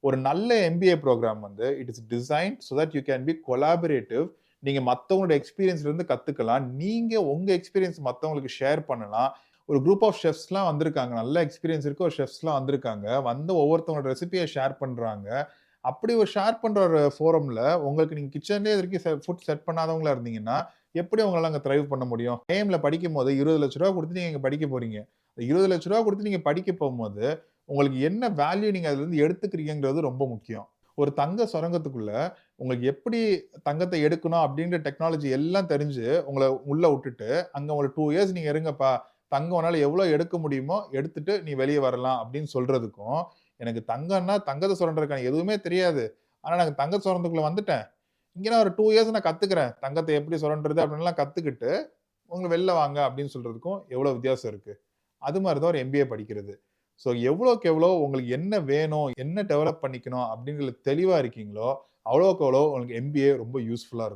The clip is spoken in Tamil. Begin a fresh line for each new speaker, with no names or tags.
ஒரு நல்ல எம்பிஏ ப்ரோகிராம் வந்து it is designed so that you can be collaborative. நீங்க மத்தவங்களோட எக்ஸ்பீரியன்ஸ்ல இருந்து கத்துக்கலாம். நீங்க உங்க எக்ஸ்பீரியன்ஸ் மத்தவங்களுக்கு ஷேர் பண்ணலாம். ஒரு குரூப் ஆஃப் ஷெஃப்ஸ்லாம் வந்திருக்காங்க. நல்ல எக்ஸ்பீரியன்ஸ் இருக்க ஒரு ஷெஃப்ஸ்லாம் வந்திருக்காங்க. வந்து ஒவ்வொருத்தவங்களோட ரெசிபிய ஷேர் பண்றாங்க. அப்படி ஒரு ஷேர் பண்ற ஒரு ஃபோரம்ல உங்களுக்கு நீங்க கிட்சன்லயே இதுவரைக்கும் ஃபுட் செட் பண்ணாதவங்களா இருந்தீங்கன்னா, எப்படி உங்களால அங்க த்ரைவ் பண்ண முடியும்? ஐஎம்ல படிக்கும்போது ரூ. 20,00,000 குடுத்து நீங்க இங்க படிக்க போறீங்க. ரூ. 20,00,000 குடுத்து நீங்க படிக்க போம்போது, உங்களுக்கு என்ன வேல்யூ நீங்க அதிலிருந்து எடுத்துக்கிறீங்கங்கிறது ரொம்ப முக்கியம். ஒரு தங்க சுரங்கத்துக்குள்ள உங்களுக்கு எப்படி தங்கத்த எடுக்கணும் அப்படின்ற டெக்னாலஜி எல்லாம் தெரிஞ்சு, உங்கள உள்ள உட்டுட்டு, அங்க ஒரு 2 இயர்ஸ் நீங்க இருங்கப்பா. தங்கம் உன்னால எவ்வளோ எடுக்க முடியுமோ எடுத்துட்டு நீ வெளிய வரலாம் அப்படின்னு சொல்றதுக்கும், எனக்கு தங்கம்னா தங்கத்த சுரண்டுறதுக்கான எதுவுமே தெரியாது. ஆனா நான் தங்க சுரங்கத்துக்குள்ள வந்துட்டேன். இங்க நான் ஒரு 2 இயர்ஸ் நான் கத்துக்கிறேன். தங்கத்த எப்படி சுரண்டுறது அப்படின்லாம் கத்துக்கிட்டு, உங்க வெளில வாங்க அப்படின்னு சொல்றதுக்கும் எவ்வளோ வித்தியாசம் இருக்கு. அது மாரி தான் ஒரு எம்பிஏ படிக்கிறது. ஸோ எவ்வளோக்கு எவ்வளோ உங்களுக்கு என்ன வேணும், என்ன டெவலப் பண்ணிக்கணும் அப்படிங்கிறதுல தெளிவா இருக்கீங்களோ, அவ்வளோக்கு அவ்வளோ உங்களுக்கு எம்பிஏ ரொம்ப யூஸ்ஃபுல்லா இருக்கும்.